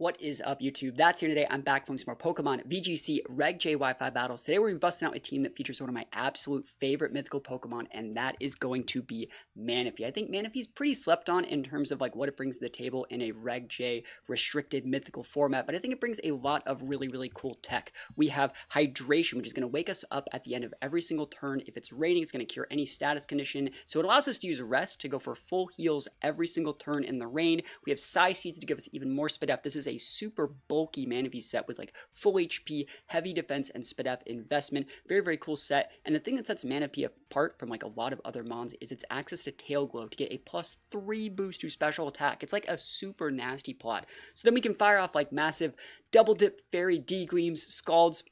What is up, YouTube? That's here today. I'm back from some more Pokemon VGC Reg J Wi-Fi battles. Today we're going to be busting out a team that features one of my absolute favorite mythical Pokemon, and that is going to be Manaphy. I think Manaphy's pretty slept on in terms of like what it brings to the table in a Reg J restricted mythical format, but I think it brings a lot of really cool tech. We have Hydration, which is going to wake us up at the end of every single turn. If it's raining, it's going to cure any status condition. So it allows us to use Rest to go for full heals every single turn in the rain. We have Psy Seeds to give us even more speed up. This is a super bulky Manaphy set with like full HP, heavy defense, and speed up investment. Very cool set. And the thing that sets Manaphy apart from like a lot of other mons is its access to Tail Glow to get a +3 boost to special attack. It's like a super nasty plot. So then we can fire off like massive double dip fairy D-Gleams, Scalds,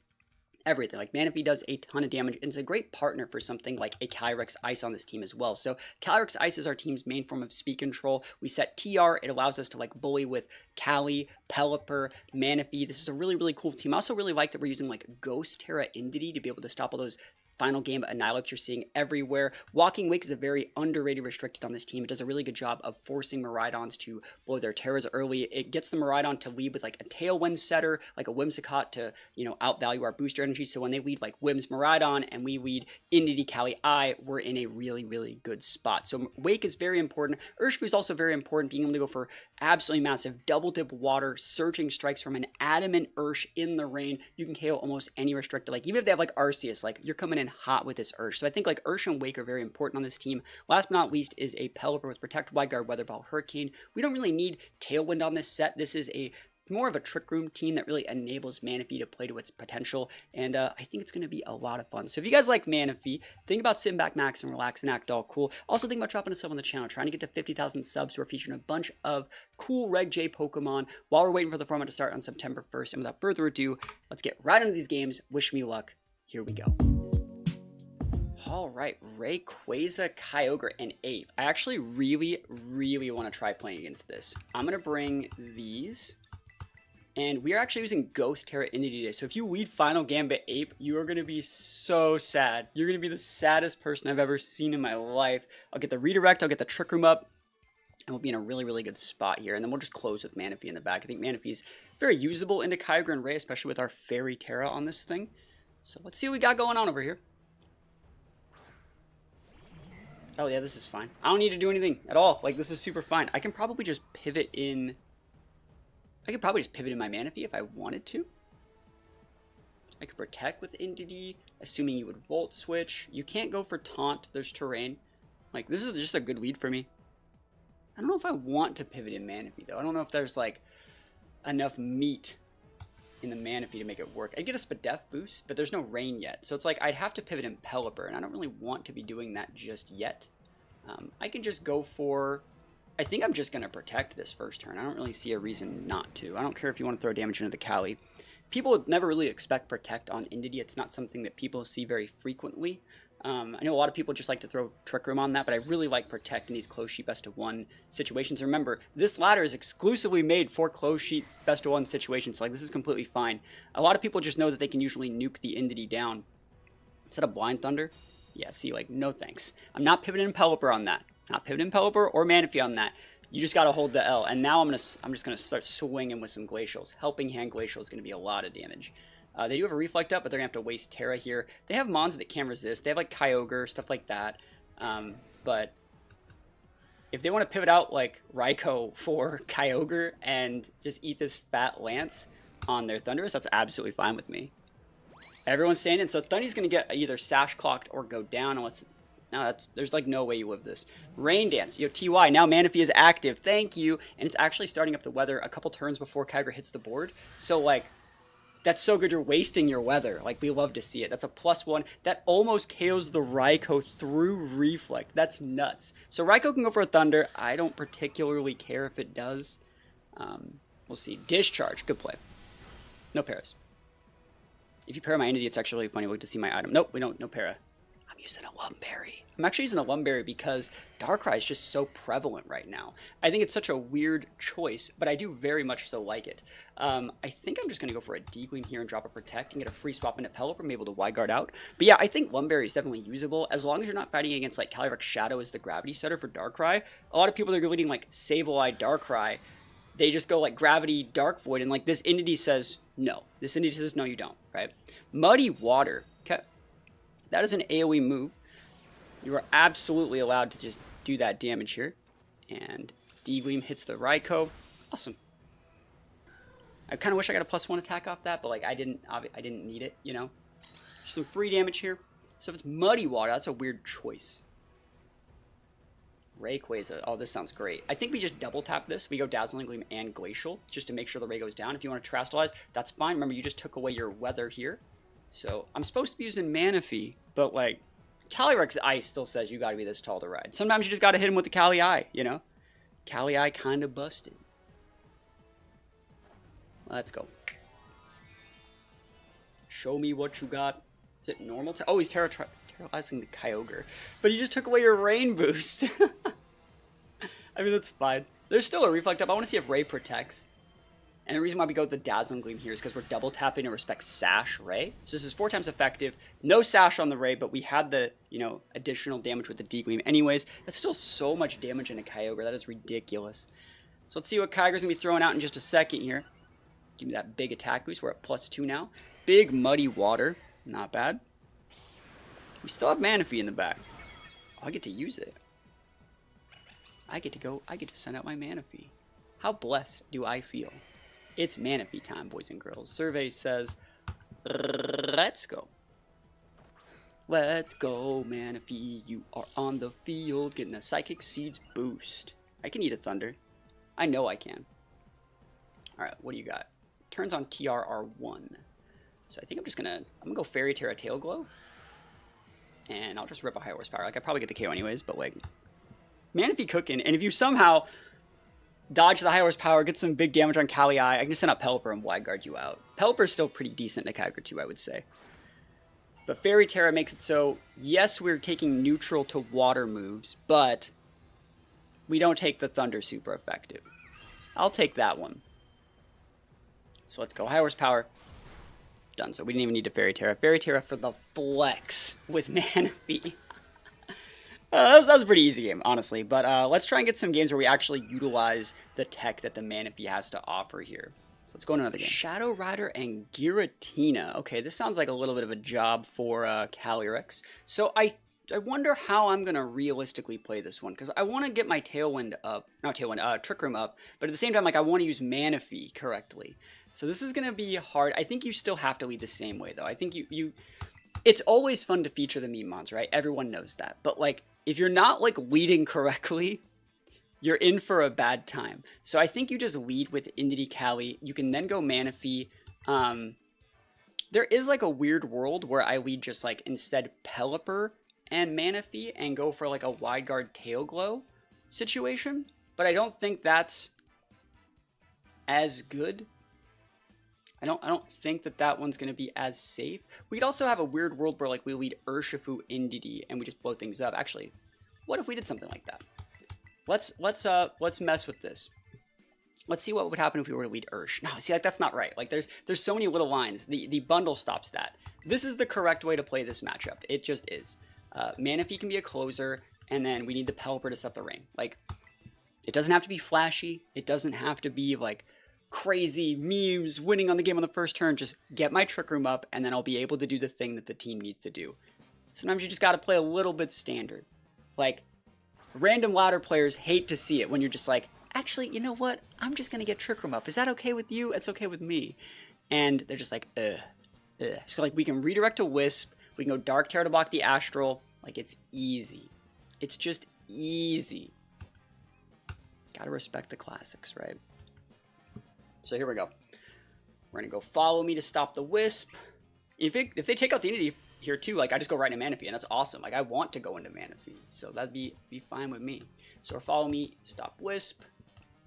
everything. Like Manaphy does a ton of damage, and it's a great partner for something like a Calyrex Ice on this team as well. So Calyrex Ice is our team's main form of speed control. We set TR, it allows us to like bully with Cali, Pelipper, Manaphy. This is a really cool team. I also really like that we're using like Ghost Terra Entity to be able to stop all those final game Annihilates you're seeing everywhere. Walking Wake is a very underrated restricted on this team. It does a really good job of forcing Miraidons to blow their Terras early. It gets the Miraidon to lead with like a Tailwind setter, like a Whimsicott to, you know, outvalue our booster energy. So when they lead like Whims Miraidon and we lead Entity Cali I, we're in a really good spot. So Wake is very important. Urshifu is also very important, being able to go for absolutely massive double dip water, searching strikes from an adamant Ursh in the rain. You can KO almost any restricted. Like even if they have like Arceus, like you're coming in hot with this Ursh. So I think like Ursh and Wake are very important on this team. Last but not least is a Pelipper with Protect, Wide Guard, Weather Ball, Hurricane. We don't really need Tailwind on this set. This is a more of a Trick Room team that really enables Manaphy to play to its potential, and I think it's going to be a lot of fun. So if you guys like Manaphy, think about sitting back, max, and relax, and act all cool. Also think about dropping a sub on the channel, trying to get to 50,000 subs. We're featuring a bunch of cool Reg J Pokemon while we're waiting for the format to start on September 1st. And without further ado, let's get right into these games. Wish me luck. Here we go. Alright, Rayquaza, Kyogre, and Ape. I actually really want to try playing against this. I'm going to bring these, and we are actually using Ghost Terra Entity today. So if you lead Final Gambit Ape, you are going to be so sad. You're going to be the saddest person I've ever seen in my life. I'll get the redirect, I'll get the Trick Room up, and we'll be in a really good spot here. And then we'll just close with Manaphy in the back. I think Manaphy's very usable into Kyogre and Ray, especially with our Fairy Terra on this thing. So let's see what we got going on over here. Oh yeah, this is fine. I don't need to do anything at all. Like, this is super fine. I can probably just pivot in... I could probably just pivot in my Manaphy if I wanted to. I could Protect with Entity, assuming you would Volt Switch. You can't go for Taunt. There's Terrain. Like, this is just a good lead for me. I don't know if I want to pivot in Manaphy, though. I don't know if there's, like, enough meat in the Manaphy to make it work. I'd get a Spadef boost, but there's no rain yet. So it's like I'd have to pivot in Pelipper, and I don't really want to be doing that just yet. I can just go for... I think I'm just going to Protect this first turn. I don't really see a reason not to. I don't care if you want to throw damage into the Cali. People would never really expect Protect on Entity. It's not something that people see very frequently. I know a lot of people just like to throw Trick Room on that, but I really like Protect in these close sheet best of one situations. Remember, this ladder is exclusively made for close sheet best of one situations, so like this is completely fine. A lot of people just know that they can usually nuke the Entity down. Is that a Blind Thunder? Yeah, see, like, no thanks. I'm not pivoting Pelipper on that. Not pivoting Pelipper or Manaphy on that. You just gotta hold the L. And now I'm just gonna start swinging with some Glacials. Helping Hand Glacial is gonna be a lot of damage. They do have a Reflect up, but they're going to have to waste Terra here. They have Mons that can resist. They have like Kyogre, stuff like that. But if they want to pivot out like Raikou for Kyogre and just eat this fat Lance on their Thundurus, that's absolutely fine with me. Everyone's standing, so Thundy's going to get either Sash Clocked or go down unless... No, there's like no way you live this. Rain Dance, you have TY. Now Manaphy is active. Thank you. And it's actually starting up the weather a couple turns before Kyogre hits the board. So like... That's so good, you're wasting your weather. Like, we love to see it. That's a +1. That almost KOs the Raikou through Reflect. That's nuts. So Raikou can go for a Thunder. I don't particularly care if it does. We'll see. Discharge. Good play. No paras. If you para my Entity, it's actually really funny. We'll get to see my item. Nope, we don't. No para. I'm using a Lumberry. I'm actually using a Lumberry because Darkrai is just so prevalent right now. I think it's such a weird choice, but I do very much so like it. I think I'm just going to go for a D-Gleam here and drop a Protect and get a free swap into Pelipper and be able to Wide Guard out. But yeah, I think Lumberry is definitely usable as long as you're not fighting against like Calyrex Shadow as the gravity setter for Darkrai. A lot of people that are leading like Sableye Darkrai they just go like Gravity, Dark Void, and like this entity says no. This entity says no, you don't, right? Muddy Water. Okay. That is an AoE move. You are absolutely allowed to just do that damage here. And D-Gleam hits the Raikou. Awesome. I kind of wish I got a +1 attack off that, but like I didn't need it, you know? Some free damage here. So if it's Muddy Water, that's a weird choice. Rayquaza. Oh, this sounds great. I think we just double tap this. We go Dazzling Gleam and Glacial just to make sure the Ray goes down. If you want to Terastallize, that's fine. Remember, you just took away your weather here. So I'm supposed to be using Manaphy, but like Calyrex Ice still says you got to be this tall to ride. Sometimes you just got to hit him with the Cali Eye, you know? Cali Eye kind of busted. Let's go. Show me what you got. Is it normal? Oh, he's terrorizing the Kyogre. But he just took away your rain boost. I mean, that's fine. There's still a Reflect up. I want to see if Ray protects. And the reason why we go with the Dazzling Gleam here is because we're double tapping to respect Sash Ray. So this is 4 times effective. No Sash on the Ray, but we had the, you know, additional damage with the D-Gleam anyways. That's still so much damage in a Kyogre. That is ridiculous. So let's see what Kyogre's going to be throwing out in just a second here. Give me that big attack boost. We're at +2 now. Big Muddy Water. Not bad. We still have Manaphy in the back. Oh, I get to use it. I get to send out my Manaphy. How blessed do I feel? It's Manaphy time, boys and girls. Survey says, let's go. Let's go, Manaphy. You are on the field getting a Psychic Seeds boost. I can eat a Thunder. I know I can. Alright, what do you got? Turns on TRR1. So I think I'm gonna go Fairy Terra Tail Glow. And I'll just rip a high horsepower. Like, I probably get the KO anyways, but like, Manaphy cooking. And if you somehow dodge the high horsepower, get some big damage on Cali Eye, I can send out Pelipper and Wide Guard you out. Pelipper's still pretty decent in a Kyogre too, I would say. But Fairy Terra makes it so, yes, we're taking neutral to water moves, but we don't take the Thunder super effective. I'll take that one. So let's go high horsepower. Done. So we didn't even need to Fairy Terra. Fairy Terra for the flex with Manaphy. That was a pretty easy game, honestly. But let's try and get some games where we actually utilize the tech that the Manaphy has to offer here. So let's go into another game. Shadow Rider and Giratina. Okay, this sounds like a little bit of a job for Calyrex. So I wonder how I'm going to realistically play this one. Because I want to get my Tailwind up. Not Tailwind, Trick Room up. But at the same time, like, I want to use Manaphy correctly. So this is going to be hard. I think you still have to lead the same way, though. I think it's always fun to feature the meme mons, right? Everyone knows that. But, like, if you're not, like, leading correctly, you're in for a bad time. So I think you just lead with Indity Cali. You can then go Manaphy. There is, like, a weird world where I lead just, like, instead Pelipper and Manaphy and go for, like, a Wide Guard Tail Glow situation. But I don't think that's as good. I don't think that one's going to be as safe. We could also have a weird world where like we lead Urshifu Indity and we just blow things up. Actually, what if we did something like that? Let's mess with this. Let's see what would happen if we were to lead Ursh. No, see, like that's not right. Like there's so many little lines. The bundle stops that. This is the correct way to play this matchup. It just is. Manaphy can be a closer, and then we need the Pelipper to set the rain. Like, it doesn't have to be flashy. It doesn't have to be like crazy memes winning on the game on the first turn. Just get my Trick Room up, and then I'll be able to do the thing that the team needs to do. Sometimes you just got to play a little bit standard. Like, random ladder players hate to see it when you're just like, actually, you know what? I'm just going to get Trick Room up. Is that okay with you? It's okay with me. And they're just like, ugh. So, like, we can redirect to Wisp. We can go Dark Terror to block the Astral. Like, it's easy. It's just easy. Gotta respect the classics, right? So here we go. We're going to go Follow Me to stop the Wisp. If they take out the Entity here too, like, I just go right into Manaphy, and that's awesome. Like, I want to go into Manaphy, so that'd be fine with me. So Follow Me, stop Wisp,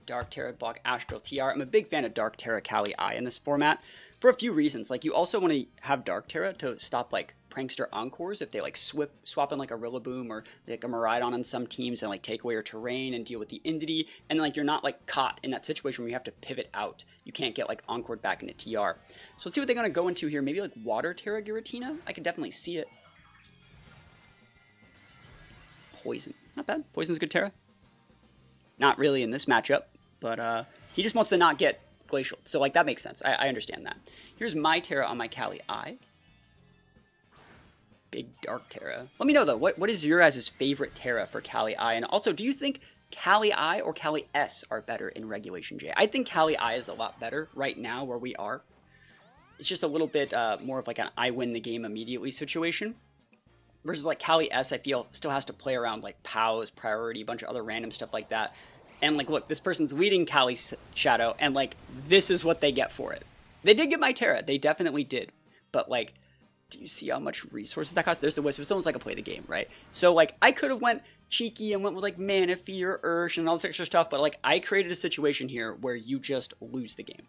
Dark Terror, block Astral TR. I'm a big fan of Dark Terror Cali Eye in this format for a few reasons. Like, you also want to have Dark Terror to stop, like, Prankster Encores if they, like, swap in, like, a Rillaboom or, like, a Miraidon on some teams and, like, take away your terrain and deal with the Entity. And, like, you're not, like, caught in that situation where you have to pivot out. You can't get, like, Encored back into TR. So let's see what they're going to go into here. Maybe, like, Water Terra Giratina? I could definitely see it. Poison. Not bad. Poison's good Terra. Not really in this matchup. But he just wants to not get Glacial. So, like, that makes sense. I understand that. Here's my Terra on my Cali I. Big Dark Terra. Let me know, though, what is your guys' favorite Terra for Cali I? And also, do you think Cali I or Cali S are better in Regulation J? I think Cali I is a lot better right now where we are. It's just a little bit more of like an I win the game immediately situation. Versus like Cali S, I feel, still has to play around like POWs, priority, a bunch of other random stuff like that. And like, look, this person's leading Cali Shadow, and like, this is what they get for it. They did get my Terra. They definitely did. But like, do you see how much resources that costs? There's the Wisp. It's almost like a play the game, right? So like, I could have went cheeky and went with like Manaphy or Ursh and all this extra stuff, but like, I created a situation here where you just lose the game.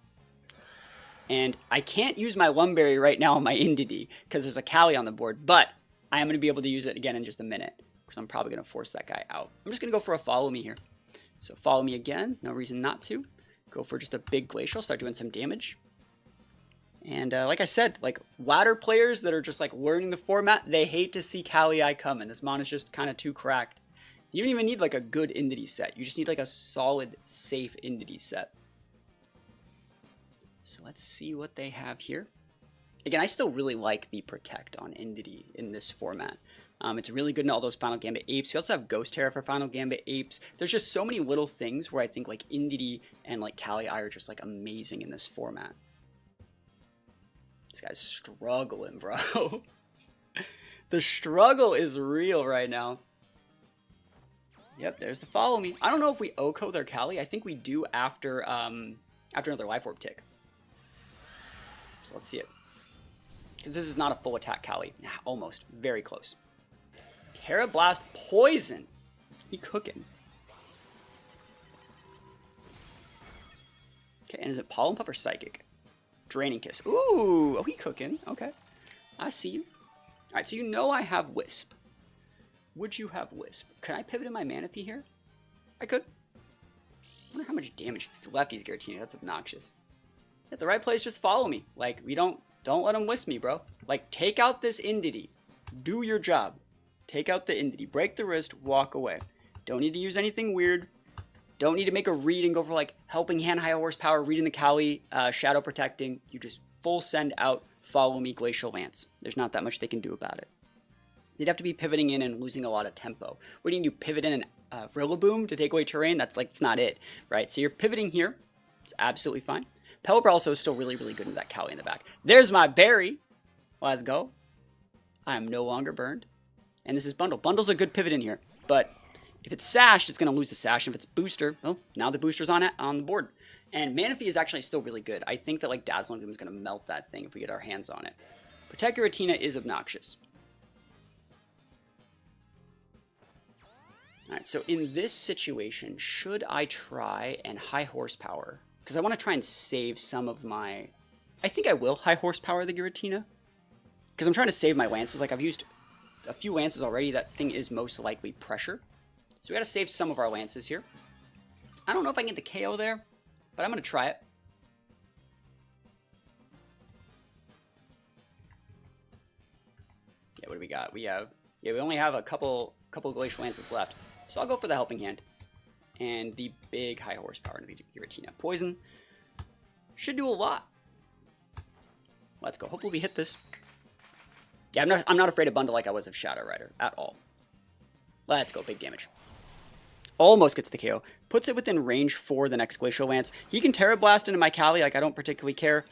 And I can't use my Lumberry right now on my Indeedee because there's a Cali on the board, but I am going to be able to use it again in just a minute because I'm probably going to force that guy out. I'm just going to go for a follow me here. So follow me again. No reason not to. Go for just a big Glacial. Start doing some damage. And like I said, like ladder players that are just like learning the format, they hate to see Cali I come in. This mon is just kind of too cracked. You don't even need like a good Indeedee set. You just need like a solid, safe Indeedee set. So let's see what they have here. Again, I still really like the Protect on Indeedee in this format. It's really good in all those Final Gambit Apes. We also have Ghost Terra for Final Gambit Apes. There's just so many little things where I think like Indeedee and like Cali I are just like amazing in this format. This guy's struggling, bro. The struggle is real right now. Yep, there's the follow me. I don't know if we OHKO their Cali. I think we do after another Life Orb tick. So let's see it. Because this is not a full attack Cali. Yeah, almost. Very close. Terra Blast Poison. He cooking. Okay, and is it Pollen Puff or Psychic? Draining Kiss. Ooh, oh, he cooking. Okay. I see you. Alright, so you know I have Wisp. Would you have Wisp? Can I pivot in my Manaphy here? I could. I wonder how much damage it's to lefties, Giratina. That's obnoxious. At the right place, just follow me. Like, we don't let him Wisp me, bro. Like, take out this Indeedee. Do your job. Take out the Indeedee. Break the wrist, walk away. Don't need to use anything weird. Don't need to make a read and go for, like, helping hand, high horsepower, reading the Cali, shadow protecting. You just full send out, follow me, Glacial Lance. There's not that much they can do about it. They'd have to be pivoting in and losing a lot of tempo. What do you do? Pivot in an Rillaboom to take away terrain? That's, like, it's not it, right? So you're pivoting here. It's absolutely fine. Pelipper also is still really, really good with that Cali in the back. There's my berry. Let's go. I am no longer burned. And this is Bundle. Bundle's a good pivot in here. But if it's Sashed, it's going to lose the Sash. If it's Booster, well, now the Booster's on the board. And Manaphy is actually still really good. I think that like Dazzling Gleam is going to melt that thing if we get our hands on it. Protect Giratina is obnoxious. Alright, so in this situation, should I try and high horsepower? Because I want to try and save some of my... I think I will high horsepower the Giratina. Because I'm trying to save my Lances. Like, I've used a few Lances already. That thing is most likely pressure. So we got to save some of our Lances here. I don't know if I can get the KO there, but I'm going to try it. Yeah, what do we got? We only have a couple Glacial Lances left. So I'll go for the Helping Hand. And the big high horsepower into the Giratina. Poison should do a lot. Let's go. Hopefully we hit this. Yeah, I'm not afraid of Bundle like I was of Shadow Rider at all. Let's go. Big damage. Almost gets the KO. Puts it within range for the next Glacial Lance. He can Terra Blast into my Cali. Like, I don't particularly care.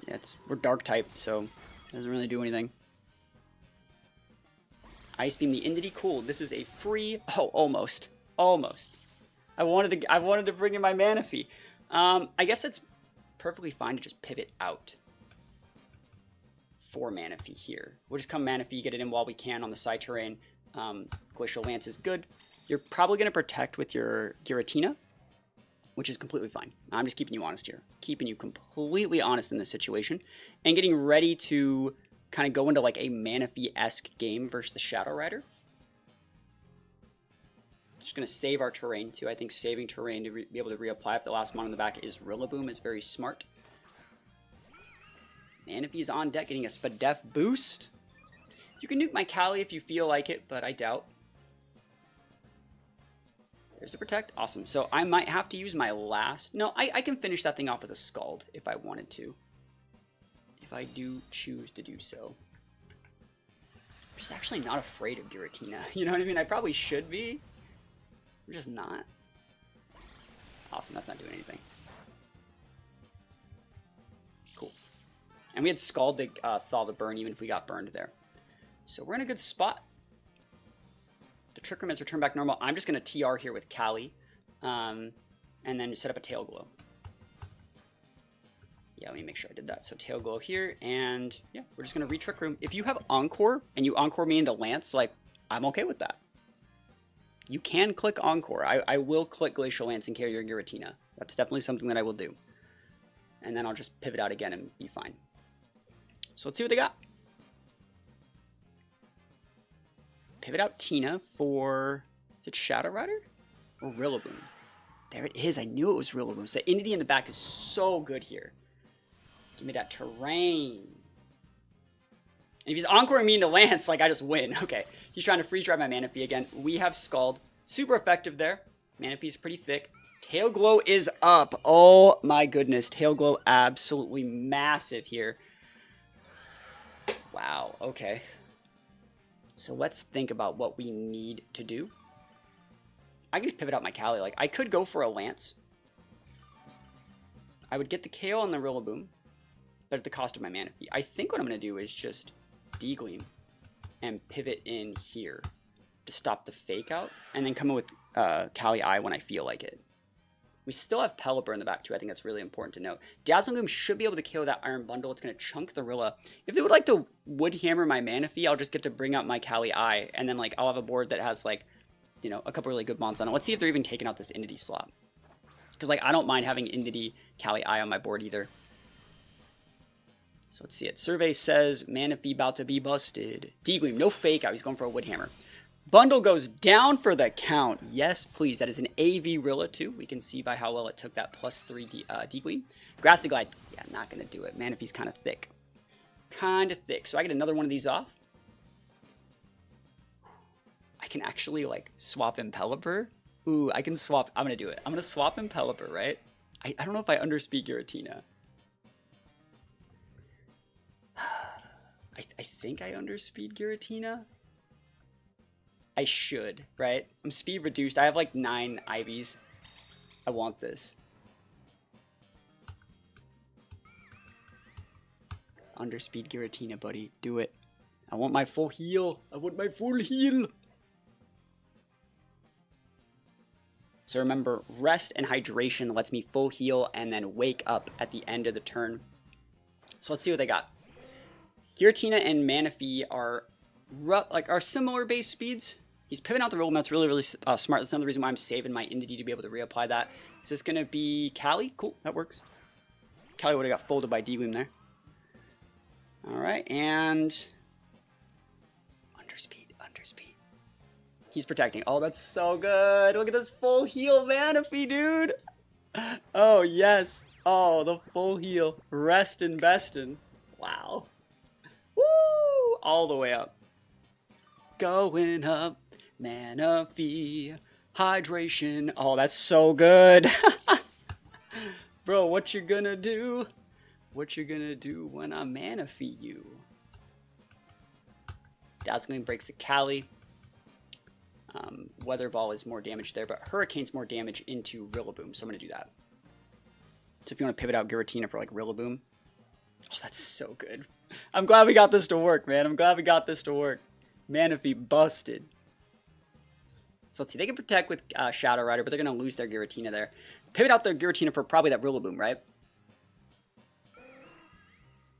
Yeah, we're Dark type, so it doesn't really do anything. Ice Beam the Indeedee. Cool. This is a free... Oh, almost. Almost. I wanted to bring in my Manaphy. I guess that's perfectly fine to just pivot out for Manaphy here. We'll just come Manaphy, get it in while we can on the side terrain. Glacial Lance is good. You're probably going to protect with your Giratina, which is completely fine. I'm just keeping you honest here. Keeping you completely honest in this situation. And getting ready to kind of go into like a Manaphy-esque game versus the Shadow Rider. Just going to save our terrain too. I think saving terrain to be able to reapply if the last mon in the back is Rillaboom is very smart. Manaphy's on deck, getting a Spadef boost. You can nuke my Cali if you feel like it, but I doubt. There's the protect. Awesome. So I might have to use my last... No, I can finish that thing off with a Scald if I wanted to. If I do choose to do so. I'm just actually not afraid of Giratina. You know what I mean? I probably should be. I'm just not. Awesome. That's not doing anything. Cool. And we had Scald to thaw the burn even if we got burned there. So we're in a good spot. The Trick Room has returned back normal. I'm just going to TR here with Callie. And then set up a Tail Glow. Yeah, let me make sure I did that. So Tail Glow here. And yeah, we're just going to re-Trick Room. If you have Encore and you Encore me into Lance, like, I'm okay with that. You can click Encore. I will click Glacial Lance and carry your Giratina. That's definitely something that I will do. And then I'll just pivot out again and be fine. So let's see what they got. Pivot out Tina for, is it Shadow Rider or Rillaboom? There it is. I knew it was Rillaboom. So Entity in the back is so good here. Give me that terrain. And if he's Encoring me into Lance, like I just win. Okay. He's trying to freeze dry my Manaphy again. We have Scald. Super effective there. Manaphy's pretty thick. Tail Glow is up. Oh my goodness. Tail Glow absolutely massive here. Wow. Okay. So let's think about what we need to do. I can just pivot out my Callie. Like, I could go for a Lance. I would get the KO on the Rillaboom, but at the cost of my Manaphy. I think what I'm going to do is just D-Gleam and pivot in here to stop the fake out, and then come in with Callie Eye when I feel like it. We still have Pelipper in the back too. I think that's really important to note. Dazzling Gleam should be able to KO that Iron Bundle. It's going to chunk the Rilla. If they would like to Wood Hammer my Manaphy, I'll just get to bring out my Callie Eye, and then like I'll have a board that has like, you know, a couple really good mons on it. Let's see if they're even taking out this Entity slot. Because like I don't mind having Entity Callie Eye on my board either. So let's see it. Survey says Manaphy about to be busted. D-Gleam, no fake out. He's going for a Wood Hammer. Bundle goes down for the count. Yes, please. That is an AV Rilla too. We can see by how well it took that +3 D-Gleam. Grassy Glide. Yeah, not going to do it. Manaphy's kind of thick. Kind of thick. So I get another one of these off. I can actually like swap in Pelipper. Ooh, I can swap. I'm going to do it. I'm going to swap in Pelipper, right? I don't know if I underspeed Giratina. I think I underspeed Giratina. I should, right? I'm speed reduced. I have like 9 Ivies. I want this. Underspeed Giratina, buddy. Do it. I want my full heal. I want my full heal. So remember, rest and hydration lets me full heal and then wake up at the end of the turn. So let's see what they got. Giratina and Manaphy are similar base speeds. He's pivoting out the Rillaboom. That's really, really smart. That's another reason why I'm saving my Entity to be able to reapply that. Is this going to be Callie? Cool, that works. Callie would have got folded by D-Gleam there. Alright, and... Underspeed. He's protecting. Oh, that's so good. Look at this full heal Manaphy, dude. Oh, yes. Oh, the full heal. Restin' bestin'. Wow. Woo! All the way up. Going up. Manaphy. Hydration. Oh, that's so good. Bro, what you gonna do? What you gonna do when I Manaphy you? Dazzling breaks the Callie. Weather Ball is more damage there, but Hurricane's more damage into Rillaboom, so I'm going to do that. So if you want to pivot out Giratina for like Rillaboom. Oh, that's so good. I'm glad we got this to work, man. I'm glad we got this to work. Manaphy busted. So let's see. They can protect with Shadow Rider, but they're going to lose their Giratina there. Pivot out their Giratina for probably that Rillaboom, right?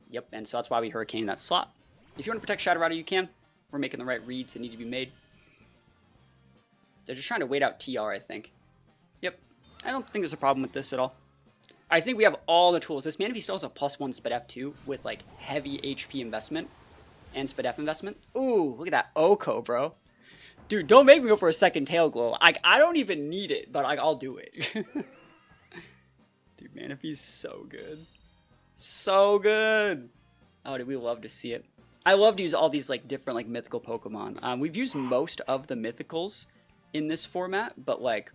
Yep, and so that's why we Hurricane in that slot. If you want to protect Shadow Rider, you can. We're making the right reads that need to be made. They're just trying to wait out TR, I think. Yep. I don't think there's a problem with this at all. I think we have all the tools. This Manaphy still has a +1 SpDef too, with like heavy HP investment and SpDef investment. Ooh, look at that Oko, bro. Dude, don't make me go for a second Tail Glow. I don't even need it, but like I'll do it. Dude, Manaphy's so good. So good. Oh, dude, we love to see it. I love to use all these like different like mythical Pokemon. We've used most of the mythicals in this format, but like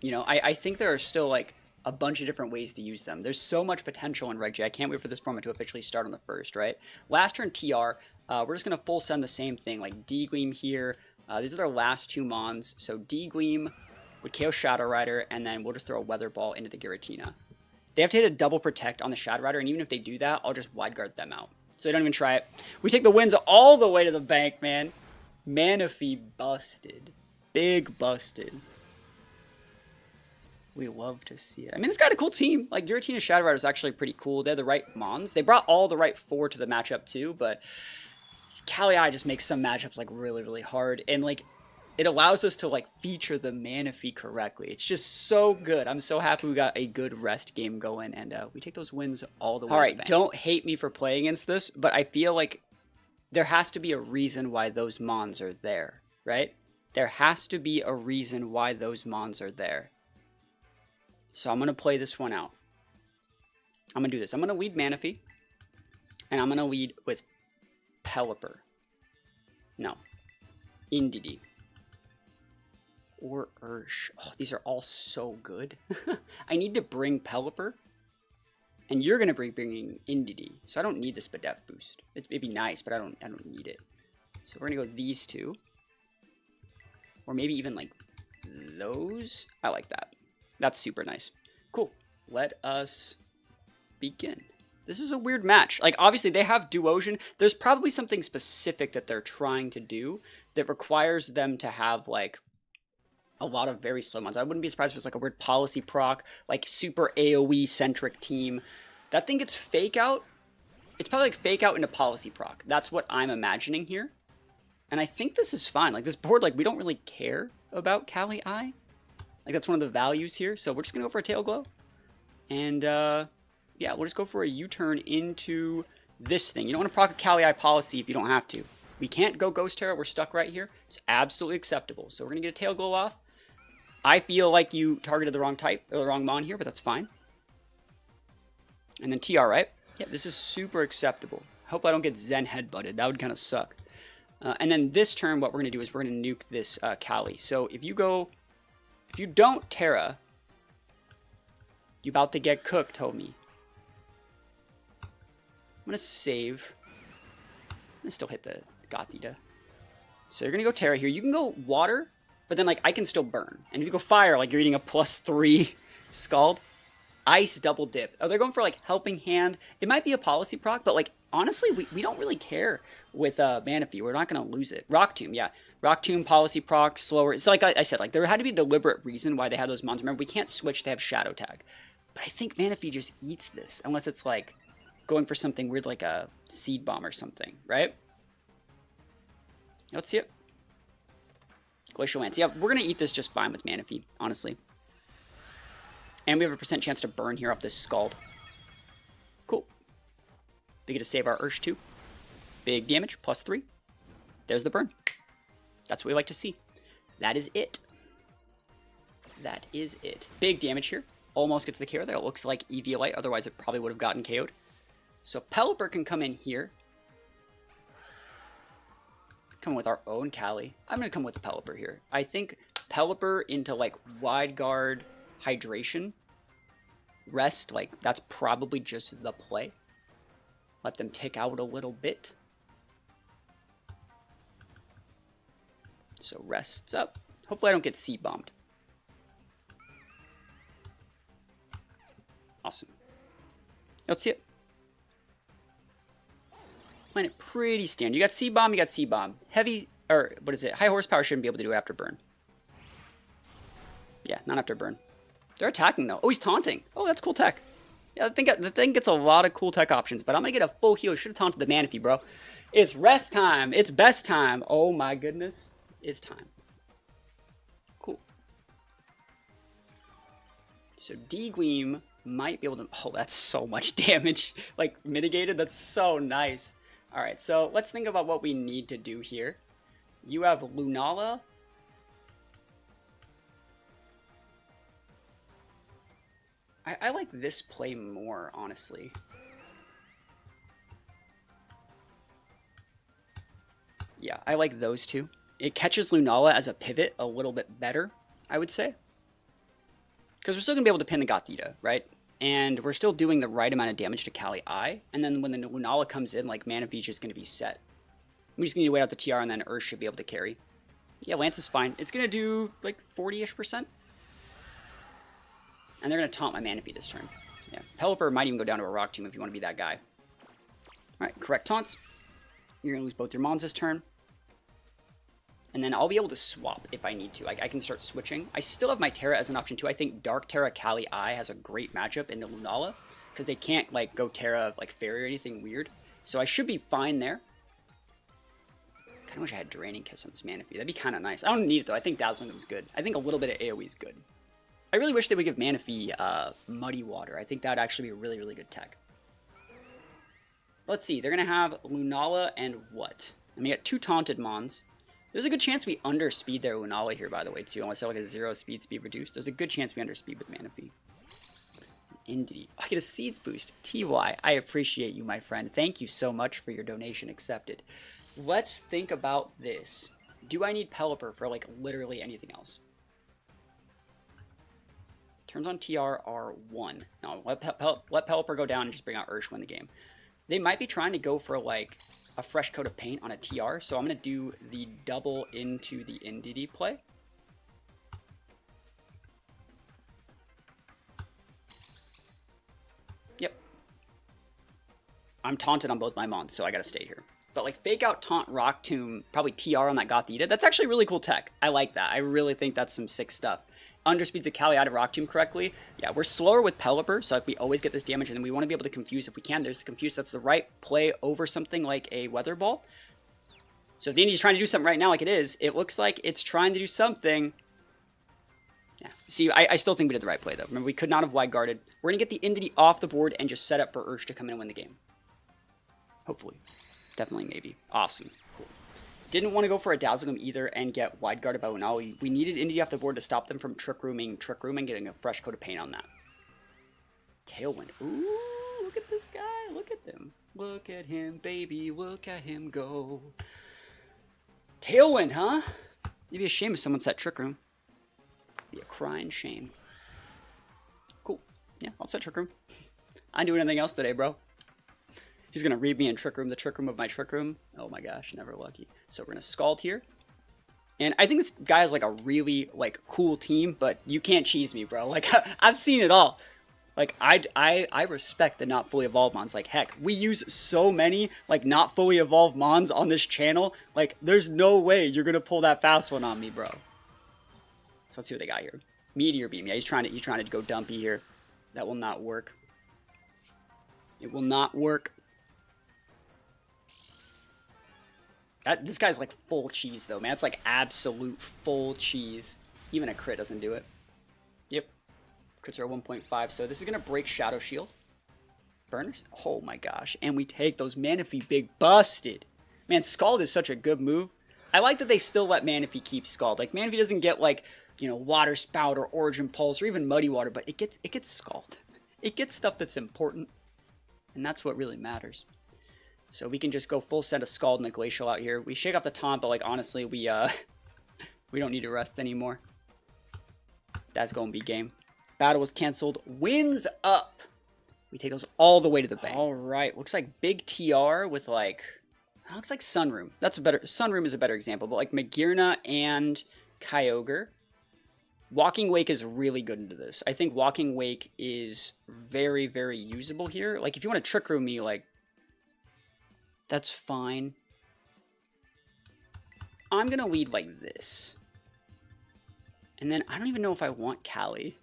You know, I think there are still like a bunch of different ways to use them. There's so much potential in Reg J. I can't wait for this format to officially start on the 1st, right? Last turn TR, we're just going to full send the same thing, like D-Gleam here. These are their last 2 Mons. So D-Gleam with KO Shadow Rider, and then we'll just throw a Weather Ball into the Giratina. They have to hit a double protect on the Shadow Rider, and even if they do that, I'll just wide guard them out. So they don't even try it. We take the wins all the way to the bank, man. Manaphy busted. Big busted. We love to see it. I mean, it's got a cool team. Like, Giratina Shadow Rider is actually pretty cool. They have the right Mons. They brought all the right 4 to the matchup, too, but Kali-I just makes some matchups, like, really, really hard. And, like, it allows us to, like, feature the Manaphy correctly. It's just so good. I'm so happy we got a good rest game going, and we take those wins all the way. All right, don't hate me for playing against this, but I feel like there has to be a reason why those Mons are there, right? There has to be a reason why those Mons are there. So I'm going to play this one out. I'm going to do this. I'm going to lead Manaphy. And I'm going to lead with Pelipper. No. Indeedee. Or Ursh. Oh, these are all so good. I need to bring Pelipper. And you're going to be bringing Indeedee. So I don't need the Spadef boost. It'd be nice, but I don't need it. So we're going to go these 2. Or maybe even like those. I like that. That's super nice. Cool. Let us begin. This is a weird match. Like, obviously, they have Duosion. There's probably something specific that they're trying to do that requires them to have, like, a lot of very slow ones. I wouldn't be surprised if it's, like, a weird policy proc, like, super AoE-centric team. That thing gets Fake Out. It's probably, like, Fake Out into policy proc. That's what I'm imagining here. And I think this is fine. Like, this board, like, we don't really care about Kali-I. Like, that's one of the values here. So we're just going to go for a Tail Glow. And, yeah, we'll just go for a U-turn into this thing. You don't want to proc a Kali-I policy if you don't have to. We can't go Ghost Terra. We're stuck right here. It's absolutely acceptable. So we're going to get a Tail Glow off. I feel like you targeted the wrong type, or the wrong Mon here, but that's fine. And then TR, right? Yeah, this is super acceptable. Hope I don't get Zen Headbutted. That would kind of suck. And then this turn, what we're going to do is we're going to nuke this Kali. So if you don't Terra, you about to get cooked, homie. I'm going to save. I'm going to still hit the Gothita. So you're going to go Terra here. You can go Water, but then, like, I can still burn. And if you go Fire, like, you're eating a +3 Scald. Ice double dip. Oh, they're going for, like, Helping Hand. It might be a policy proc, but, like, honestly, we don't really care with Manaphy. We're not going to lose it. Rock Tomb, yeah. Rock Tomb, policy proc, slower. It's like I said, like, there had to be a deliberate reason why they had those Mons. Remember, we can't switch. They have Shadow Tag. But I think Manaphy just eats this, unless it's, like, going for something weird like a Seed Bomb or something, right? Let's see it. Glacial Lance. Yeah, we're going to eat this just fine with Manaphy, honestly. And we have a % chance to burn here off this Scald. Cool. We get to save our Ursh too. Big damage, +3. There's the burn. That's what we like to see. That is it. That is it. Big damage here. Almost gets the KO there. It looks like Eviolite, otherwise it probably would have gotten KO'd. So Pelipper can come in here. Come with our own Kali. I'm going to come with the Pelipper here. I think Pelipper into, like, Wide Guard, Hydration, Rest, like, that's probably just the play. Let them tick out a little bit. So Rest's up. Hopefully I don't get Seed Bombed. Awesome. Let's see it. Playing it pretty standard. You got Seed Bomb, you got Seed Bomb. Heavy, or what is it? High horsepower shouldn't be able to do it after burn. Yeah, not after burn. They're attacking though. Oh, he's taunting. Oh, that's cool tech. Yeah, the thing gets a lot of cool tech options, but I'm going to get a full heal. Should have taunted the Manaphy, bro. It's rest time. It's best time. Oh my goodness. It's time. Cool. So D-Gleam might be able to... Oh, that's so much damage. Like, mitigated. That's so nice. Alright, so let's think about what we need to do here. You have Lunala. I like this play more, honestly. Yeah, I like those two. It catches Lunala as a pivot a little bit better, I would say. Because we're still going to be able to pin the Giratina, right? And we're still doing the right amount of damage to Kali I. And then when the Lunala comes in, like, Manaphy is just going to be set. We just need to wait out the TR, and then Ursh should be able to carry. Yeah, Lance is fine. It's going to do, like, 40-ish%. And they're going to taunt my Manaphy this turn. Yeah, Pelipper might even go down to a Rock Tomb if you want to be that guy. Alright, correct taunts. You're going to lose both your Mons this turn. And then I'll be able to swap if I need to. I can start switching. I still have my Terra as an option too. I think Dark Terra Kali I has a great matchup in the Lunala. Because they can't like go Terra like Fairy or anything weird. So I should be fine there. Kinda wish I had Draining Kiss on this Manaphy. That'd be kinda nice. I don't need it though. I think Dazzling was good. I think a little bit of AoE is good. I really wish they would give Manaphy Muddy Water. I think that would actually be a really, really good tech. Let's see. They're gonna have Lunala and what? I'm gonna get 2 Taunted Mons. There's a good chance we underspeed their Lunala here, by the way, too. Unless they're like a 0 speed reduced. There's a good chance we underspeed with Manaphy. Indeed. I get a Seeds boost. TY, I appreciate you, my friend. Thank you so much for your donation accepted. Let's think about this. Do I need Pelipper for, like, literally anything else? Turns on TR are 1. No, let Pelipper go down and just bring out Ursh, win the game. They might be trying to go for, like, a fresh coat of paint on a TR, so I'm going to do the double into the NDD play. Yep. I'm taunted on both my Mons, so I got to stay here. But like fake out taunt Rock Tomb, probably TR on that Giratina, that's actually really cool tech. I like that. I really think that's some sick stuff. Underspeeds a Kali out of Rock Tomb correctly. Yeah, we're slower with Pelipper, so like we always get this damage, and then we want to be able to confuse if we can. There's the confuse. That's the right play over something like a Weather Ball. So if the Indy's trying to do something right now like it is, it looks like it's trying to do something. Yeah, see, I still think we did the right play, though. Remember, we could not have wide guarded. We're going to get the Indy off the board and just set up for Ursh to come in and win the game. Hopefully. Definitely, maybe. Awesome. Cool. Didn't want to go for a Dazzle either and get wide guarded by Lunala. We needed Indy off the board to stop them from Trick Room and getting a fresh coat of paint on that. Tailwind. Ooh, look at this guy. Look at him. Look at him, baby. Look at him go. Tailwind, huh? It'd be a shame if someone set Trick Room. It'd be a crying shame. Cool. Yeah, I'll set Trick Room. I didn't do anything else today, bro. He's going to read me in Trick Room, the Trick Room of my Trick Room. Oh my gosh, never lucky. So we're going to Scald here. And I think this guy is like a really like cool team, but you can't cheese me, bro. Like, I've seen it all. Like, I respect the not fully evolved Mons. Like, heck, we use so many like not fully evolved Mons on this channel. Like, there's no way you're going to pull that fast one on me, bro. So let's see what they got here. Meteor Beam. Yeah, he's trying to go dumpy here. That will not work. It will not work. This guy's like full cheese though, man. It's like absolute full cheese. Even a crit doesn't do it. Yep. Crits are 1.5, so this is going to break Shadow Shield. Burners? Oh my gosh. And we take those Manaphy big busted. Man, Scald is such a good move. I like that they still let Manaphy keep Scald. Like, Manaphy doesn't get like, you know, Water Spout or Origin Pulse or even Muddy Water, but it gets Scald. It gets stuff that's important. And that's what really matters. So we can just go full set of Scald and the Glacial out here. We shake off the taunt, but like honestly, we don't need to rest anymore. That's gonna be game. Battle was canceled. Wins up. We take those all the way to the bank. All right, looks like big TR with like, looks like Sunroom. That's a better, Sunroom is a better example, but like Magearna and Kyogre. Walking Wake is really good into this. I think Walking Wake is very, very usable here. Like if you want to Trick Room me, like, that's fine. I'm going to lead like this. And then I don't even know if I want Kali.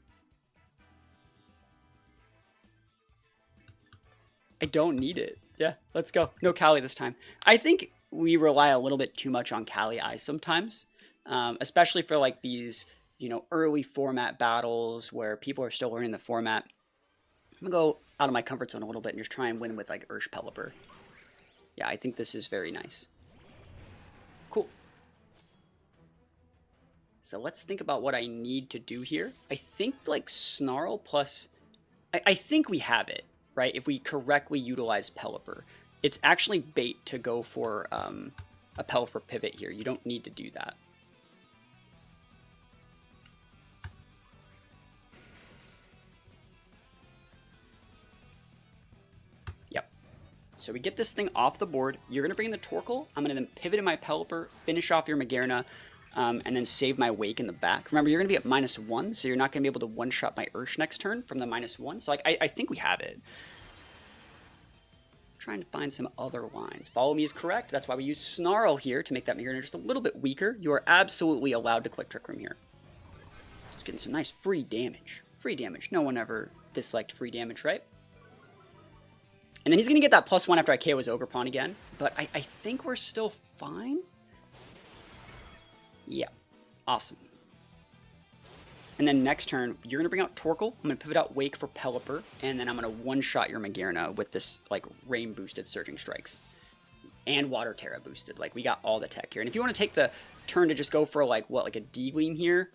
I don't need it. Yeah, let's go. No Kali this time. I think we rely a little bit too much on Kali Eyes sometimes. Especially for like these, you know, early format battles where people are still learning the format. I'm going to go out of my comfort zone a little bit and just try and win with like Ursh Pelipper. Yeah, I think this is very nice. Cool. So let's think about what I need to do here. I think like Snarl plus... I think we have it, right? If we correctly utilize Pelipper. It's actually bait to go for a Pelipper pivot here. You don't need to do that. So we get this thing off the board. You're going to bring in the Torkoal. I'm going to then pivot in my Pelipper, finish off your Magearna, and then save my Wake in the back. Remember, you're going to be at -1, so you're not going to be able to one-shot my Ursh next turn from the -1. So I think we have it. Trying to find some other lines. Follow me is correct. That's why we use Snarl here to make that Magearna just a little bit weaker. You are absolutely allowed to click Trick Room here. Just getting some nice free damage. Free damage. No one ever disliked free damage, right? And then he's going to get that +1 after I KO his Ogerpon again. But I think we're still fine. Yeah. Awesome. And then next turn, you're going to bring out Torkoal. I'm going to pivot out Wake for Pelipper. And then I'm going to one-shot your Magearna with this, like, rain-boosted Surging Strikes. And Water Terra boosted. Like, we got all the tech here. And if you want to take the turn to just go for, like, what, like a D-Gleam here?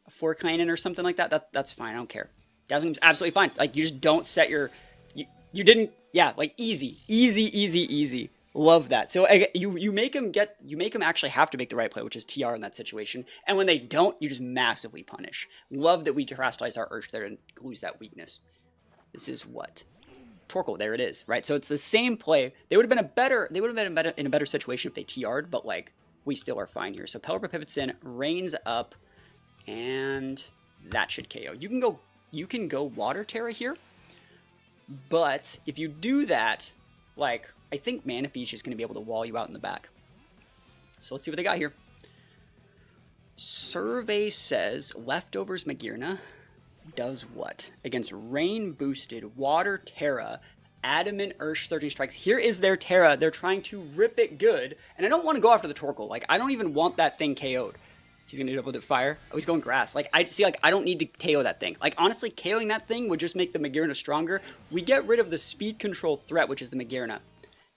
A Forkinen or something like that? That's fine. I don't care. Dazzling's absolutely fine. Like, you just don't set your... You didn't... Yeah, like, easy. Easy, easy, easy. Love that. So you make them actually have to make the right play, which is TR in that situation. And when they don't, you just massively punish. Love that we terrestrialize our Ursh there and lose that weakness. This is what? Torkoal, there it is, right? So it's the same play. They would have been in a better situation if they TR'd, but like we still are fine here. So Pelipper pivots in, rains up, and that should KO. You can go Water Terra here, but if you do that, like, I think Manaphy is just going to be able to wall you out in the back. So let's see what they got here. Survey says Leftovers Magearna does what? Against Rain Boosted, Water Terra, Adamant Ursh Surging Strikes. Here is their Terra. They're trying to rip it good. And I don't want to go after the Torkoal. Like, I don't even want that thing KO'd. He's going to double dip fire. Oh, he's going grass. Like, I don't need to KO that thing. Like, honestly, KOing that thing would just make the Magearna stronger. We get rid of the speed control threat, which is the Magearna.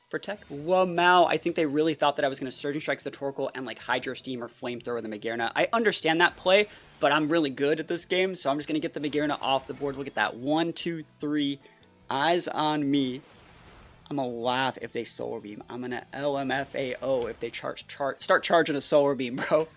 Protect. Wow, I think they really thought that I was going to Surging Strikes the Torkoal and like Hydro Steam or Flamethrower the Magearna. I understand that play, but I'm really good at this game, so I'm just going to get the Magearna off the board. Look at that. 1, 2, 3. Eyes on me. I'm going to laugh if they Solar Beam. I'm going to LMFAO if they start charging a Solar Beam, bro.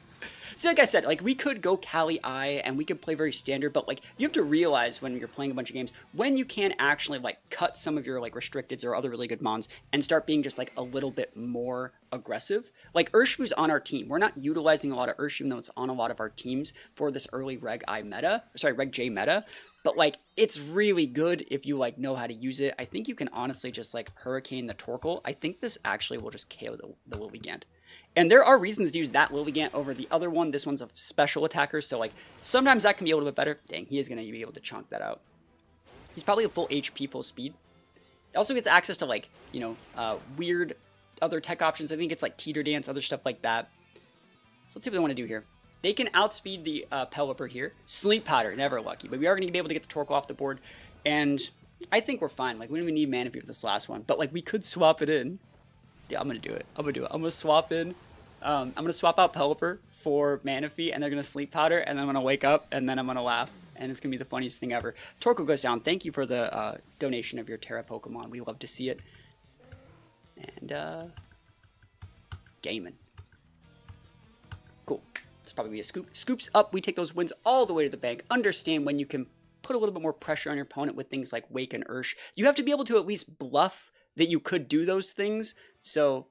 See, like I said, like, we could go Kali I, and we could play very standard, but, like, you have to realize when you're playing a bunch of games, when you can actually, like, cut some of your, like, restricteds or other really good mons, and start being just, like, a little bit more aggressive. Like, Urshifu's on our team. We're not utilizing a lot of Urshifu, even though it's on a lot of our teams for this early Reg J meta. But, like, it's really good if you, like, know how to use it. I think you can honestly just, like, Hurricane the Torkoal. I think this actually will just KO the Lilligant. And there are reasons to use that Lilligant over the other one. This one's a special attacker, so, like, sometimes that can be a little bit better. Dang, he is going to be able to chunk that out. He's probably a full HP, full speed. He also gets access to, like, you know, weird other tech options. I think it's, like, Teeter Dance, other stuff like that. So let's see what they want to do here. They can outspeed the Pelipper here. Sleep Powder, never lucky. But we are going to be able to get the Torkoal off the board. And I think we're fine. Like, we don't even need Manaphy for this last one. But, like, we could swap it in. Yeah, I'm going to do it. I'm going to swap in. I'm going to swap out Pelipper for Manaphy, and they're going to Sleep Powder, and then I'm going to wake up, and then I'm going to laugh. And it's going to be the funniest thing ever. Torkoal goes down. Thank you for the donation of your Terra Pokemon. We love to see it. And, gaming. Cool. It's probably a scoop. Scoops up. We take those wins all the way to the bank. Understand when you can put a little bit more pressure on your opponent with things like Wake and Ursh. You have to be able to at least bluff that you could do those things. So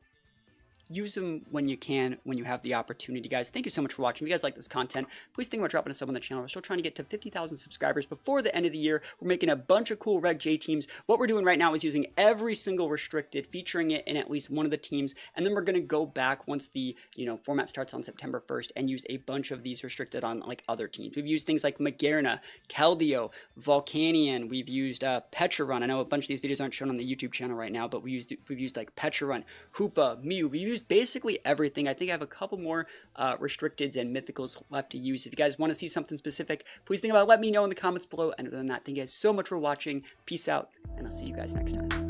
use them when you can, when you have the opportunity, guys. Thank you so much for watching. If you guys like this content, please think about dropping a sub on the channel. We're still trying to get to 50,000 subscribers before the end of the year. We're making a bunch of cool Reg J teams. What we're doing right now is using every single restricted, featuring it in at least one of the teams, and then we're going to go back once the, you know, format starts on September 1st and use a bunch of these restricted on, like, other teams. We've used things like Magearna, Keldeo, Volcanion. We've used Petrarun. I know a bunch of these videos aren't shown on the YouTube channel right now, but we've used like Petrarun, Hoopa, Mew. We used basically everything. I think I have a couple more restricteds and mythicals left to use. If you guys want to see something specific, please think about it. Let me know in the comments below. And other than that, thank you guys so much for watching. Peace out, and I'll see you guys next time.